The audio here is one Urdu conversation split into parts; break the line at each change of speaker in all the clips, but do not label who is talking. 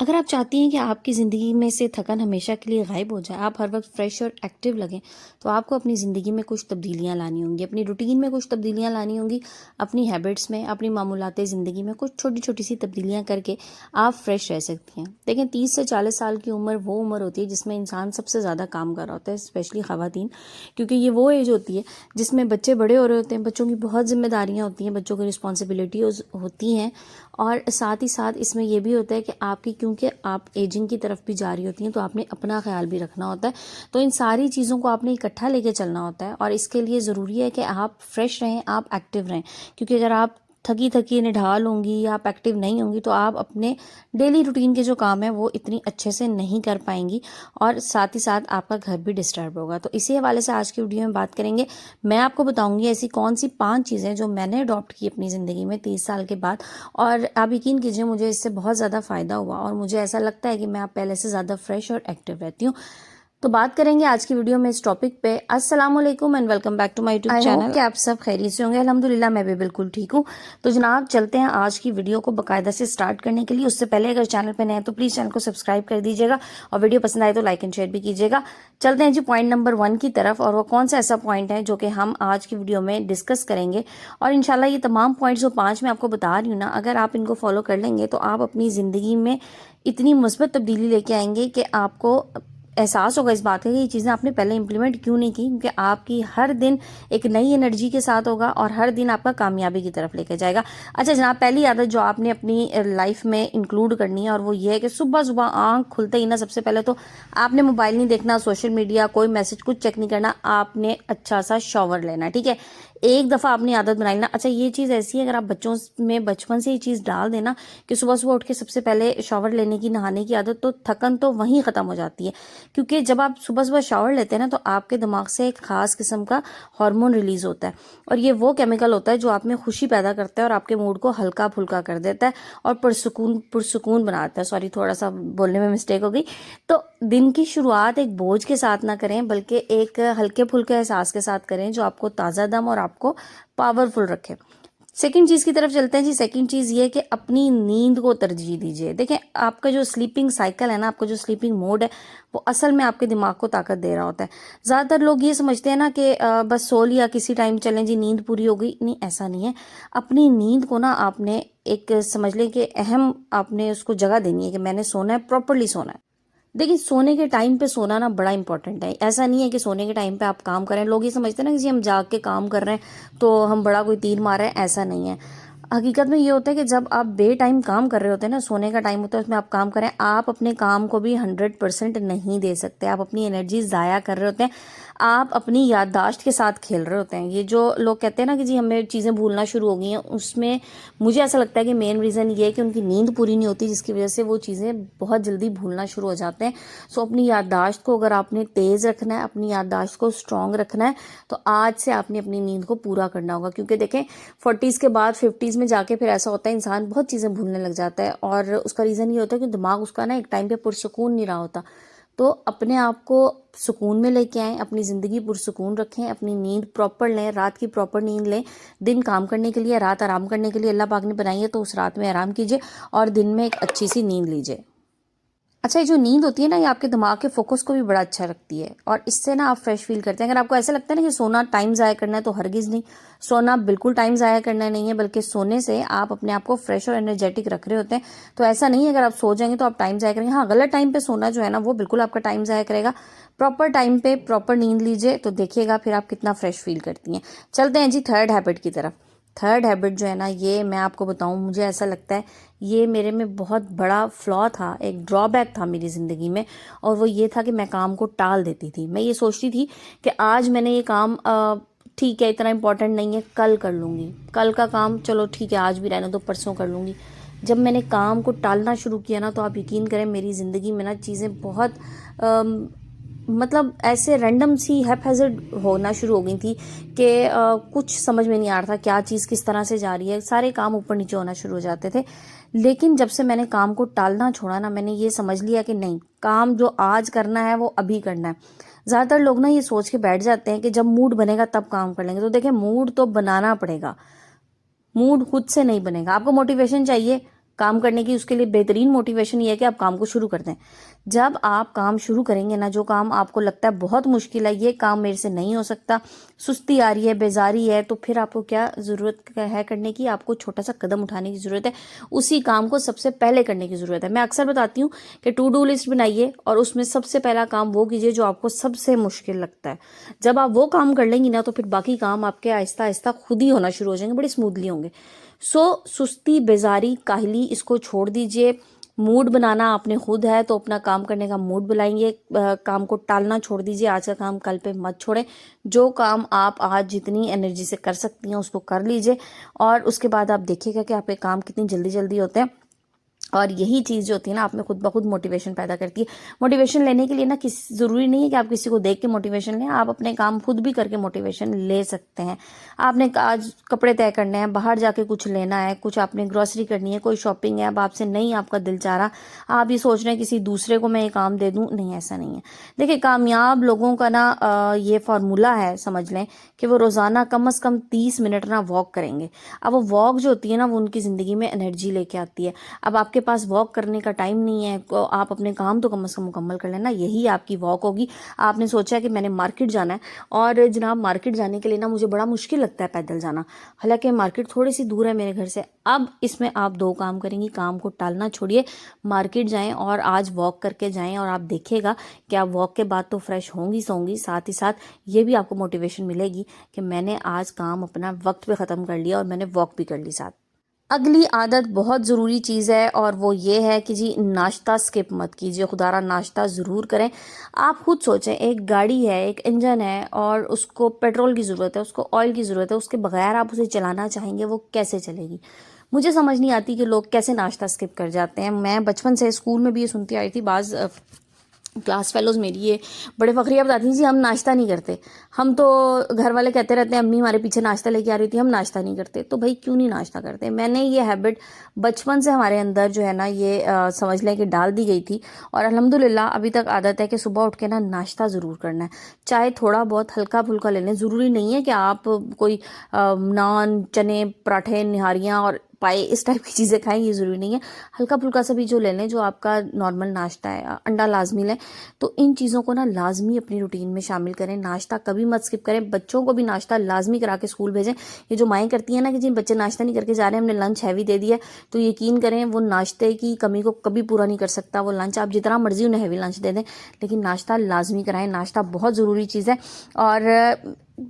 اگر آپ چاہتی ہیں کہ آپ کی زندگی میں سے تھکن ہمیشہ کے لیے غائب ہو جائے، آپ ہر وقت فریش اور ایکٹیو لگیں، تو آپ کو اپنی زندگی میں کچھ تبدیلیاں لانی ہوں گی، اپنی روٹین میں کچھ تبدیلیاں لانی ہوں گی، اپنی ہیبٹس میں، اپنی معمولات زندگی میں کچھ چھوٹی چھوٹی سی تبدیلیاں کر کے آپ فریش رہ سکتی ہیں۔ دیکھیں، 30 سے 40 سال کی عمر وہ عمر ہوتی ہے جس میں انسان سب سے زیادہ کام کر رہا ہوتا ہے، اسپیشلی خواتین، کیونکہ یہ وہ ایج ہوتی ہے جس میں بچے بڑے ہو رہے ہوتے ہیں، بچوں کی بہت ذمہ داریاں ہوتی ہیں، بچوں کی رسپانسبلٹیز ہوتی ہیں، اور ساتھ ہی ساتھ اس میں یہ بھی ہوتا ہے کہ آپ کی، کیونکہ آپ ایجنگ کی طرف بھی جاری ہوتی ہیں، تو آپ نے اپنا خیال بھی رکھنا ہوتا ہے، تو ان ساری چیزوں کو آپ نے اکٹھا لے کے چلنا ہوتا ہے، اور اس کے لیے ضروری ہے کہ آپ فریش رہیں، آپ ایکٹیو رہیں، کیونکہ اگر آپ تھکی تھکی نڈھال ہوں گی یا آپ ایکٹیو نہیں ہوں گی تو آپ اپنے ڈیلی روٹین کے جو کام ہیں وہ اتنی اچھے سے نہیں کر پائیں گی، اور ساتھ ہی ساتھ آپ کا گھر بھی ڈسٹرب ہوگا۔ تو اسی حوالے سے آج کی ویڈیو میں بات کریں گے۔ میں آپ کو بتاؤں گی ایسی کون سی 5 چیزیں جو میں نے اڈاپٹ کی اپنی زندگی میں 30 سال کے بعد، اور آپ یقین کیجئے مجھے اس سے بہت زیادہ فائدہ ہوا، اور مجھے ایسا لگتا ہے کہ میں اب پہلے سے زیادہ فریش اور ایکٹیو رہتی ہوں۔ تو بات کریں گے آج کی ویڈیو میں اس ٹاپک پہ۔ السلام علیکم and welcome back to my YouTube channel. کہ آپ سب خیریت سے ہوں گے؟ الحمدللہ میں بھی بالکل ٹھیک ہوں۔ تو جناب چلتے ہیں آج کی ویڈیو کو باقاعدہ سے سٹارٹ کرنے کے لیے۔ اس سے پہلے اگر چینل پہ نئے ہیں تو پلیز چینل کو سبسکرائب کر دیجیے گا، اور ویڈیو پسند آئے تو لائک اینڈ شیئر بھی کیجیے گا۔ چلتے ہیں جی پوائنٹ نمبر 1 کی طرف، اور وہ کون سا ایسا پوائنٹ ہے جو کہ ہم آج کی ویڈیو میں ڈسکس کریں گے، اور انشاءاللہ یہ تمام پوائنٹس جو 5 میں آپ کو بتا رہی ہوں نا، اگر آپ ان کو فالو کر لیں گے تو آپ اپنی زندگی میں اتنی مثبت تبدیلی لے کے آئیں گے کہ آپ کو احساس ہوگا اس بات کا کہ یہ چیزیں آپ نے پہلے امپلیمنٹ کیوں نہیں کی، کیونکہ آپ کی ہر دن ایک نئی انرجی کے ساتھ ہوگا، اور ہر دن آپ کا کامیابی کی طرف لے کے جائے گا۔ اچھا جناب، پہلی عادت جو آپ نے اپنی لائف میں انکلوڈ کرنی ہے، اور وہ یہ ہے کہ صبح صبح آنکھ کھلتے ہی نا سب سے پہلے تو آپ نے موبائل نہیں دیکھنا، سوشل میڈیا، کوئی میسج کچھ چیک نہیں کرنا، آپ نے اچھا سا شاور لینا، ٹھیک ہے؟ ایک دفعہ آپ نے عادت بنائی نا۔ اچھا یہ چیز ایسی ہے، اگر آپ بچوں میں بچپن سے یہ چیز ڈال دینا کہ صبح صبح اٹھ کے سب سے پہلے شاور لینے کی، نہانے کی عادت، تو تھکن تو وہیں ختم ہو جاتی ہے، کیونکہ جب آپ صبح صبح شاور لیتے ہیں نا تو آپ کے دماغ سے ایک خاص قسم کا ہارمون ریلیز ہوتا ہے، اور یہ وہ کیمیکل ہوتا ہے جو آپ میں خوشی پیدا کرتا ہے اور آپ کے موڈ کو ہلکا پھلکا کر دیتا ہے اور پرسکون بناتا ہے۔ سوری، تھوڑا سا بولنے میں مسٹیک ہو گئی۔ تو دن کی شروعات ایک بوجھ کے ساتھ نہ کریں، بلکہ ایک ہلکے پھلکے احساس کے ساتھ کریں جو آپ کو تازہ دم اور آپ کو پاورفل رکھے۔ سیکنڈ چیز کی طرف چلتے ہیں جی۔ سیکنڈ چیز یہ کہ اپنی نیند کو ترجیح دیجیے۔ دیکھیں، آپ کا جو سلیپنگ سائیکل ہے نا، آپ کا جو سلیپنگ موڈ ہے، وہ اصل میں آپ کے دماغ کو طاقت دے رہا ہوتا ہے۔ زیادہ تر لوگ یہ سمجھتے ہیں نا کہ بس سو لیا کسی ٹائم، چلیں جی نیند پوری ہو گئی۔ نہیں، ایسا نہیں ہے۔ اپنی نیند کو نا آپ نے ایک سمجھ لیں کہ اہم، آپ نے اس کو جگہ دینی ہے کہ میں نے سونا ہے، پراپرلی سونا ہے۔ دیکھیں، سونے کے ٹائم پہ سونا نا بڑا امپورٹنٹ ہے۔ ایسا نہیں ہے کہ سونے کے ٹائم پہ آپ کام کریں۔ لوگ یہ سمجھتے ہیں نا کہ جی ہم جاگ کے کام کر رہے ہیں تو ہم بڑا کوئی تیر مار رہے ہیں، ایسا نہیں ہے۔ حقیقت میں یہ ہوتا ہے کہ جب آپ بے ٹائم کام کر رہے ہوتے ہیں نا، سونے کا ٹائم ہوتا ہے، اس میں آپ کام کریں، آپ اپنے کام کو بھی 100% نہیں دے سکتے، آپ اپنی انرجی ضائع کر رہے ہوتے ہیں، آپ اپنی یادداشت کے ساتھ کھیل رہے ہوتے ہیں۔ یہ جو لوگ کہتے ہیں نا کہ جی ہمیں چیزیں بھولنا شروع ہو گئی ہیں، اس میں مجھے ایسا لگتا ہے کہ مین ریزن یہ ہے کہ ان کی نیند پوری نہیں ہوتی، جس کی وجہ سے وہ چیزیں بہت جلدی بھولنا شروع ہو جاتے ہیں۔ سو اپنی یادداشت کو اگر آپ نے تیز رکھنا ہے، اپنی یادداشت کو اسٹرانگ رکھنا ہے، تو آج سے آپ نے اپنی نیند کو پورا کرنا ہوگا، کیونکہ دیکھیں 40s کے بعد 50s میں جا کے پھر ایسا ہوتا ہے انسان بہت چیزیں بھولنے لگ جاتا ہے، اور اس کا ریزن یہ ہوتا ہے کہ دماغ اس کا نا ایک ٹائم پہ پرسکون نہیں رہا ہوتا۔ تو اپنے آپ کو سکون میں لے کے آئیں، اپنی زندگی پرسکون رکھیں، اپنی نیند پراپر لیں، رات کی پراپر نیند لیں۔ دن کام کرنے کے لیے، رات آرام کرنے کے لیے اللہ پاک نے بنائی ہے، تو اس رات میں آرام کیجیے اور دن میں ایک اچھی سی نیند لیجیے۔ اچھا، یہ جو نیند ہوتی ہے نا، یہ آپ کے دماغ کے فوکس کو بھی بڑا اچھا رکھتی ہے، اور اس سے نا آپ فریش فیل کرتے ہیں۔ اگر آپ کو ایسا لگتا ہے نا کہ سونا ٹائم ضائع کرنا ہے، تو ہرگز نہیں، سونا بالکل ٹائم ضائع کرنا نہیں ہے، بلکہ سونے سے آپ اپنے آپ کو فریش اور انرجیٹک رکھ رہے ہوتے ہیں۔ تو ایسا نہیں ہے اگر آپ سو جائیں گے تو آپ ٹائم ضائع کریں گے۔ ہاں، غلط ٹائم پہ سونا جو ہے نا، وہ بالکل آپ کا ٹائم ضائع کرے گا۔ پراپر ٹائم پہ پراپر نیند لیجیے، تو دیکھیے گا پھر آپ کتنا فریش فیل کرتی ہیں۔ چلتے ہیں جی تھرڈ ہیبٹ کی طرف۔ تھرڈ ہیبٹ جو ہے نا، یہ میں آپ کو بتاؤں، مجھے ایسا لگتا ہے یہ میرے میں بہت بڑا فلا تھا، ایک ڈرا بیک تھا میری زندگی میں، اور وہ یہ تھا کہ میں کام کو ٹال دیتی تھی۔ میں یہ سوچتی تھی کہ آج میں نے یہ کام ٹھیک ہے اتنا امپورٹنٹ نہیں ہے، کل کر لوں گی، کل کا کام چلو ٹھیک ہے آج بھی رہنا تو پرسوں کر لوں گی۔ جب میں نے کام کو ٹالنا شروع کیا نا، تو آپ یقین کریں میری زندگی میں نا چیزیں بہت مطلب ایسے رینڈم سی ہیپ ہیزرڈ ہونا شروع ہو گئی تھی کہ کچھ سمجھ میں نہیں آ رہا تھا کیا چیز کس طرح سے جا رہی ہے، سارے کام اوپر نیچے ہونا شروع ہو جاتے تھے۔ لیکن جب سے میں نے کام کو ٹالنا چھوڑا نا، میں نے یہ سمجھ لیا کہ نہیں، کام جو آج کرنا ہے وہ ابھی کرنا ہے۔ زیادہ تر لوگ نا یہ سوچ کے بیٹھ جاتے ہیں کہ جب موڈ بنے گا تب کام کر لیں گے، تو دیکھیں موڈ تو بنانا پڑے گا، موڈ خود سے نہیں بنے گا۔ آپ کو موٹیویشن چاہیے، کام کرنے کی اس کے لیے بہترین موٹیویشن یہ ہے کہ آپ کام کو شروع کر دیں. جب آپ کام شروع کریں گے نا، جو کام آپ کو لگتا ہے بہت مشکل ہے، یہ کام میرے سے نہیں ہو سکتا، سستی آ رہی ہے، بیزاری ہے، تو پھر آپ کو کیا ضرورت ہے کرنے کی؟ آپ کو چھوٹا سا قدم اٹھانے کی ضرورت ہے، اسی کام کو سب سے پہلے کرنے کی ضرورت ہے. میں اکثر بتاتی ہوں کہ ٹو ڈو لسٹ بنائیے اور اس میں سب سے پہلا کام وہ کیجیے جو آپ کو سب سے مشکل لگتا ہے. جب آپ وہ کام کر لیں گی نا، تو پھر باقی کام آپ کے آہستہ آہستہ خود ہی ہونا شروع ہو جائیں گے، بڑے اسموتھلی ہوں گے. سستی، بیزاری، کاہلی، اس کو چھوڑ دیجئے. موڈ بنانا آپ نے خود ہے، تو اپنا کام کرنے کا موڈ بلائیں گے. کام کو ٹالنا چھوڑ دیجئے، آج کا کام کل پہ مت چھوڑیں. جو کام آپ آج جتنی انرجی سے کر سکتی ہیں اس کو کر لیجئے، اور اس کے بعد آپ دیکھیے گا کہ آپ کے کام کتنی جلدی جلدی ہوتے ہیں. اور یہی چیز جو ہوتی ہے نا، آپ میں خود بخود موٹیویشن پیدا کرتی ہے. موٹیویشن لینے کے لیے نا ضروری نہیں ہے کہ آپ کسی کو دیکھ کے موٹیویشن لیں، آپ اپنے کام خود بھی کر کے موٹیویشن لے سکتے ہیں. آپ نے آج کپڑے طے کرنے ہیں، باہر جا کے کچھ لینا ہے، کچھ آپ نے گروسری کرنی ہے، کوئی شاپنگ ہے، اب آپ سے نہیں آپ کا دل چاہ رہا، آپ یہ سوچ رہے ہیں کسی دوسرے کو میں یہ کام دے دوں. نہیں، ایسا نہیں ہے. دیکھیں، کامیاب لوگوں کا نا یہ فارمولا ہے، سمجھ لیں کہ وہ روزانہ کم از کم 30 منٹ نا واک کریں گے. اب وہ واک جو ہوتی ہے نا، وہ ان کی زندگی میں انرجی لے کے آتی ہے. اب آپ کے پاس واک کرنے کا ٹائم نہیں ہے، آپ اپنے کام تو کم از کم مکمل کر لینا، یہی آپ کی واک ہوگی. آپ نے سوچا کہ میں نے مارکیٹ جانا ہے، اور جناب مارکیٹ جانے کے لیے نا مجھے بڑا مشکل لگتا ہے پیدل جانا، حالانکہ مارکیٹ تھوڑی سی دور ہے میرے گھر سے. اب اس میں آپ 2 کام کریں گی، کام کو ٹالنا چھوڑیے، مارکیٹ جائیں اور آج واک کر کے جائیں، اور آپ دیکھے گا کہ آپ واک کے بعد تو فریش ہوں گی سوں گی، ساتھ ہی ساتھ یہ بھی آپ کو موٹیویشن ملے گی کہ میں نے آج کام اپنا وقت پہ ختم کر لیا اور میں نے واک بھی کر لی ساتھ. اگلی عادت بہت ضروری چیز ہے، اور وہ یہ ہے کہ جی ناشتہ سکپ مت کیجیے، خدا را ناشتہ ضرور کریں. آپ خود سوچیں، ایک گاڑی ہے، ایک انجن ہے، اور اس کو پیٹرول کی ضرورت ہے، اس کو آئل کی ضرورت ہے، اس کے بغیر آپ اسے چلانا چاہیں گے، وہ کیسے چلے گی؟ مجھے سمجھ نہیں آتی کہ لوگ کیسے ناشتہ سکپ کر جاتے ہیں. میں بچپن سے اسکول میں بھی یہ سنتی آئی تھی، بعض کلاس فیلوز میری یہ بڑے فخریہ بتاتی ہیں، جی ہم ناشتہ نہیں کرتے. ہم تو گھر والے کہتے رہتے ہیں، امی ہمارے پیچھے ناشتہ لے کے آ رہی تھی، ہم ناشتہ نہیں کرتے. تو بھائی کیوں نہیں ناشتہ کرتے؟ میں نے یہ ہیبٹ بچپن سے ہمارے اندر جو ہے نا، یہ سمجھ لیں کہ ڈال دی گئی تھی، اور الحمدللہ ابھی تک عادت ہے کہ صبح اٹھ کے نا ناشتہ ضرور کرنا ہے. چاہے تھوڑا بہت ہلکا پھلکا لے لیں، ضروری نہیں ہے کہ آپ کوئی نان، چنے، پراٹھے، نہاریاں اور پائے اس ٹائپ کی چیزیں کھائیں، یہ ضروری نہیں ہے. ہلکا پھلکا سا بھی جو لے لیں، جو آپ کا نارمل ناشتہ ہے. انڈا لازمی لیں. تو ان چیزوں کو نا لازمی اپنی روٹین میں شامل کریں. ناشتہ کبھی مت سکپ کریں. بچوں کو بھی ناشتہ لازمی کرا کے اسکول بھیجیں. یہ جو مائیں کرتی ہیں نا کہ جی بچے ناشتہ نہیں کر کے جا رہے ہیں، ہم نے لنچ ہیوی دے دیا ہے، تو یقین کریں وہ ناشتے کی کمی کو کبھی پورا نہیں کر سکتا. وہ لنچ آپ جتنا مرضی انہیں ہیوی لنچ دے دیں، لیکن ناشتہ لازمی کرائیں. ناشتہ بہت ضروری چیز ہے. اور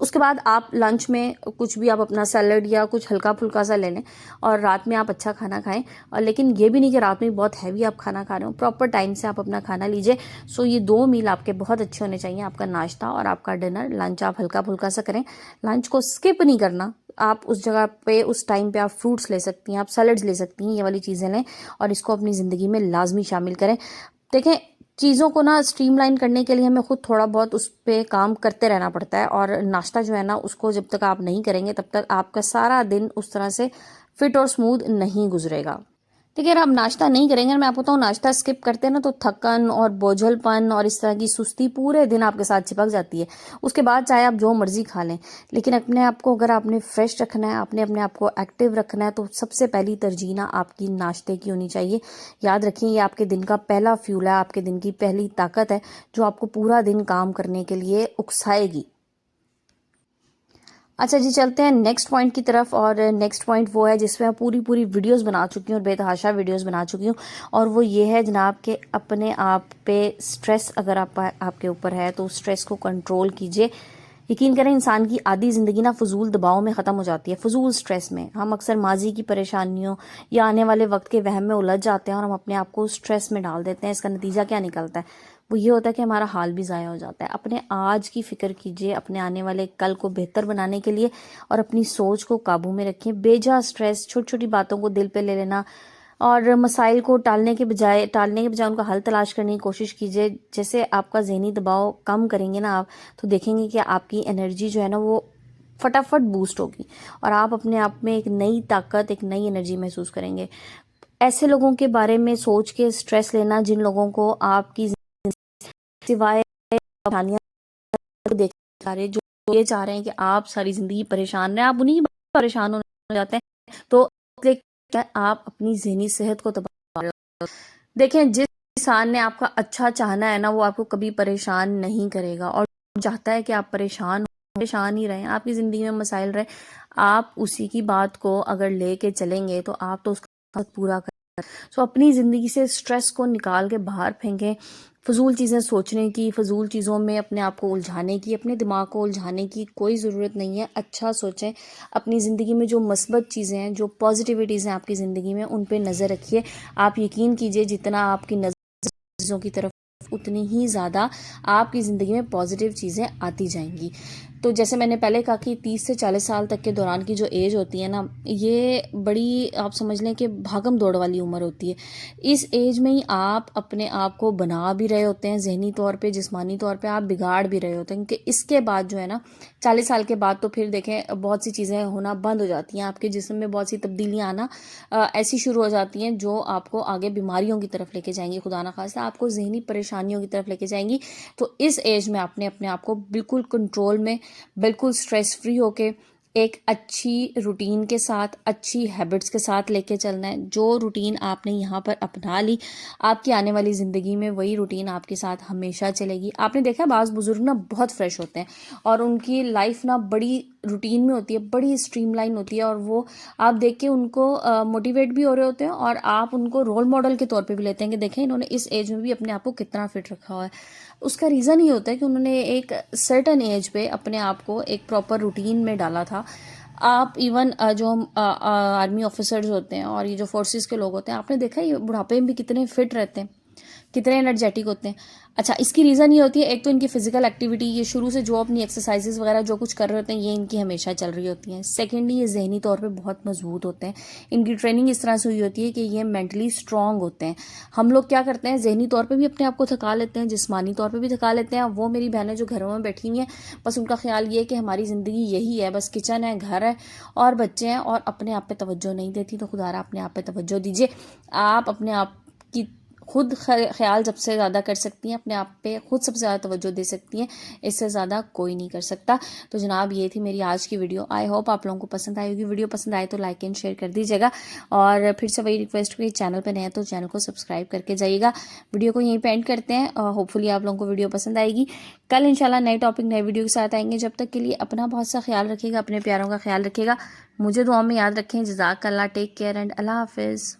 اس کے بعد آپ لنچ میں کچھ بھی آپ اپنا سیلڈ یا کچھ ہلکا پھلکا سا لے لیں، اور رات میں آپ اچھا کھانا کھائیں. اور لیکن یہ بھی نہیں کہ رات میں بہت ہیوی آپ کھانا کھا رہے ہو، پراپر ٹائم سے آپ اپنا کھانا لیجئے. یہ 2 میل آپ کے بہت اچھے ہونے چاہیے، آپ کا ناشتہ اور آپ کا ڈنر. لنچ آپ ہلکا پھلکا سا کریں، لنچ کو سکپ نہیں کرنا. آپ اس جگہ پہ اس ٹائم پہ آپ فروٹس لے سکتی ہیں، آپ سیلڈز لے سکتی ہیں، یہ والی چیزیں لیں اور اس کو اپنی زندگی میں لازمی شامل کریں. دیکھیں، چیزوں کو نا اسٹریم لائن کرنے کے لیے ہمیں خود تھوڑا بہت اس پہ کام کرتے رہنا پڑتا ہے، اور ناشتہ جو ہے نا اس کو جب تک آپ نہیں کریں گے تب تک آپ کا سارا دن اس طرح سے فٹ اور اسموتھ نہیں گزرے گا. دیکھیے، اگر آپ ناشتہ نہیں کریں گے، میں آپ کو بتاؤں، ناشتہ اسکپ کرتے ہیں نا تو تھکن اور بوجھل پن اور اس طرح کی سستی پورے دن آپ کے ساتھ چپک جاتی ہے. اس کے بعد چاہے آپ جو مرضی کھا لیں، لیکن اپنے آپ کو اگر آپ نے فریش رکھنا ہے، آپ نے اپنے آپ کو ایکٹیو رکھنا ہے، تو سب سے پہلی ترجیح نا آپ کی ناشتے کی ہونی چاہیے. یاد رکھیں، یہ آپ کے دن کا پہلا فیول ہے، آپ کے دن کی پہلی طاقت ہے، جو آپ کو پورا دن کام کرنے کے لیے اکسائے گی. اچھا جی، چلتے ہیں نیکسٹ پوائنٹ کی طرف. اور نیکسٹ پوائنٹ وہ ہے جس میں پوری ویڈیوز بنا چکی ہوں اور بے تحاشا ویڈیوز بنا چکی ہوں، اور وہ یہ ہے جناب کہ اپنے آپ پہ سٹریس اگر آپ کے اوپر ہے تو سٹریس کو کنٹرول کیجئے. یقین کریں، انسان کی آدھی زندگی نا فضول دباؤ میں ختم ہو جاتی ہے، فضول سٹریس میں. ہم اکثر ماضی کی پریشانیوں یا آنے والے وقت کے وہم میں الجھ جاتے ہیں، اور ہم اپنے آپ کو سٹریس میں ڈال دیتے ہیں. اس کا نتیجہ کیا نکلتا ہے؟ وہ یہ ہوتا ہے کہ ہمارا حال بھی ضائع ہو جاتا ہے. اپنے آج کی فکر کیجئے، اپنے آنے والے کل کو بہتر بنانے کے لیے، اور اپنی سوچ کو قابو میں رکھیں. بے جا سٹریس، چھوٹی چھوٹی باتوں کو دل پہ لے لینا اور مسائل کو ٹالنے کے بجائے ان کا حل تلاش کرنے کی کوشش کیجئے. جیسے آپ کا ذہنی دباؤ کم کریں گے نا آپ، تو دیکھیں گے کہ آپ کی انرجی جو ہے نا وہ فٹافٹ بوسٹ ہوگی، اور آپ اپنے آپ میں ایک نئی طاقت، ایک نئی انرجی محسوس کریں گے. ایسے لوگوں کے بارے میں سوچ کے سٹریس لینا جن لوگوں کو آپ کی سوائے دیکھ جا رہے، جو یہ چاہ رہے ہیں کہ آپ ساری زندگی پریشان رہیں، آپ انہیں پریشان ہونے جاتے ہیں. تو آپ اپنی ذہنی صحت کو تباہ کر رہے ہو. دیکھیں جس انسان نے آپ کا اچھا چاہنا ہے نا وہ آپ کو کبھی پریشان نہیں کرے گا, اور چاہتا ہے کہ آپ پریشان ہی رہیں, آپ کی زندگی میں مسائل رہے, آپ اسی کی بات کو اگر لے کے چلیں گے تو آپ تو اس کا پورا کریں. سو اپنی زندگی سے سٹریس کو نکال کے باہر پھینکیں. فضول چیزیں سوچنے کی, فضول چیزوں میں اپنے آپ کو الجھانے کی, اپنے دماغ کو الجھانے کی کوئی ضرورت نہیں ہے. اچھا سوچیں, اپنی زندگی میں جو مثبت چیزیں ہیں, جو پازیٹیوٹیز ہیں آپ کی زندگی میں, ان پہ نظر رکھیے. آپ یقین کیجئے جتنا آپ کی نظر چیزوں کی طرف اتنی ہی زیادہ آپ کی زندگی میں پازیٹیو چیزیں آتی جائیں گی. تو جیسے میں نے پہلے کہا کہ 30 سے 40 سال تک کے دوران کی جو ایج ہوتی ہے نا, یہ بڑی آپ سمجھ لیں کہ بھاگم دوڑ والی عمر ہوتی ہے. اس ایج میں ہی آپ اپنے آپ کو بنا بھی رہے ہوتے ہیں, ذہنی طور پہ, جسمانی طور پہ آپ بگاڑ بھی رہے ہوتے ہیں, کیونکہ اس کے بعد جو ہے نا 40 سال کے بعد تو پھر دیکھیں بہت سی چیزیں ہونا بند ہو جاتی ہیں, آپ کے جسم میں بہت سی تبدیلیاں آنا ایسی شروع ہو جاتی ہیں جو آپ کو آگے بیماریوں کی طرف لے کے جائیں گی, خدا نخواستہ آپ کو ذہنی پریشانیوں کی طرف لے کے جائیں گی. تو اس ایج میں آپ نے اپنے آپ کو بالکل کنٹرول میں, بالکل سٹریس فری ہو کے, ایک اچھی روٹین کے ساتھ, اچھی ہیبٹس کے ساتھ لے کے چلنا ہے. جو روٹین آپ نے یہاں پر اپنا لی, آپ کی آنے والی زندگی میں وہی روٹین آپ کے ساتھ ہمیشہ چلے گی. آپ نے دیکھا بعض بزرگ نا بہت فریش ہوتے ہیں اور ان کی لائف نا بڑی روٹین میں ہوتی ہے, بڑی اسٹریم لائن ہوتی ہے, اور وہ آپ دیکھ کے ان کو موٹیویٹ بھی ہو رہے ہوتے ہیں, اور آپ ان کو رول ماڈل کے طور پہ بھی لیتے ہیں کہ دیکھیں انہوں نے اس ایج میں بھی اپنے آپ کو کتنا فٹ رکھا ہوا ہے. اس کا ریزن یہ ہوتا ہے کہ انہوں نے ایک سرٹن ایج پہ اپنے آپ کو ایک پراپر روٹین میں ڈالا تھا. آپ ایون جو آرمی آفیسرز ہوتے ہیں اور یہ جو فورسز کے لوگ ہوتے ہیں, آپ نے دیکھا یہ بڑھاپے میں بھی کتنے فٹ رہتے ہیں, کتنے انرجیٹک ہوتے ہیں. اچھا, اس کی ریزن یہ ہوتی ہے ایک تو ان کی فزیکل ایکٹیویٹی, یہ شروع سے جو اپنی ایکسرسائزز وغیرہ جو کچھ کر رہے ہوتے ہیں یہ ان کی ہمیشہ چل رہی ہوتی ہیں. سیکنڈلی یہ ذہنی طور پہ بہت مضبوط ہوتے ہیں, ان کی ٹریننگ اس طرح سے ہوئی ہوتی ہے کہ یہ مینٹلی اسٹرانگ ہوتے ہیں. ہم لوگ کیا کرتے ہیں, ذہنی طور پہ بھی اپنے آپ کو تھکا لیتے ہیں, جسمانی طور پہ بھی تھکا لیتے ہیں. وہ میری بہنیں جو گھروں میں بیٹھی ہوئی ہیں, بس ان کا خیال یہ ہے کہ ہماری زندگی یہی ہے, بس کچن ہے, گھر ہے اور بچے ہیں, اور اپنے آپ پہ توجہ نہیں دیتی. تو خدا را اپنے آپ پہ توجہ دیجیے. آپ اپنے آپ کی خود خیال سب سے زیادہ کر سکتی ہیں, اپنے آپ پہ خود سب سے زیادہ توجہ دے سکتی ہیں, اس سے زیادہ کوئی نہیں کر سکتا. تو جناب یہ تھی میری آج کی ویڈیو. آئی ہوپ آپ لوگوں کو پسند آئی ہوگی. ویڈیو پسند آئے تو لائک اینڈ شیئر کر دیجیے گا, اور پھر سے وہی ریکویسٹ ہوئی, چینل پہ نئے ہیں تو چینل کو سبسکرائب کر کے جائیے گا. ویڈیو کو یہیں پہ اینڈ کرتے ہیں. ہوپ فلی آپ لوگوں کو ویڈیو پسند آئے گی. کل انشاءاللہ نئے ٹاپک نئے ویڈیو کے ساتھ آئیں گے. جب تک کے لیے اپنا بہت سا خیال رکھیے گا, اپنے پیاروں کا خیال رکھیے گا, مجھے دعاؤں میں یاد رکھیں. جزاک اللہ, ٹیک کیئر اینڈ اللہ حافظ.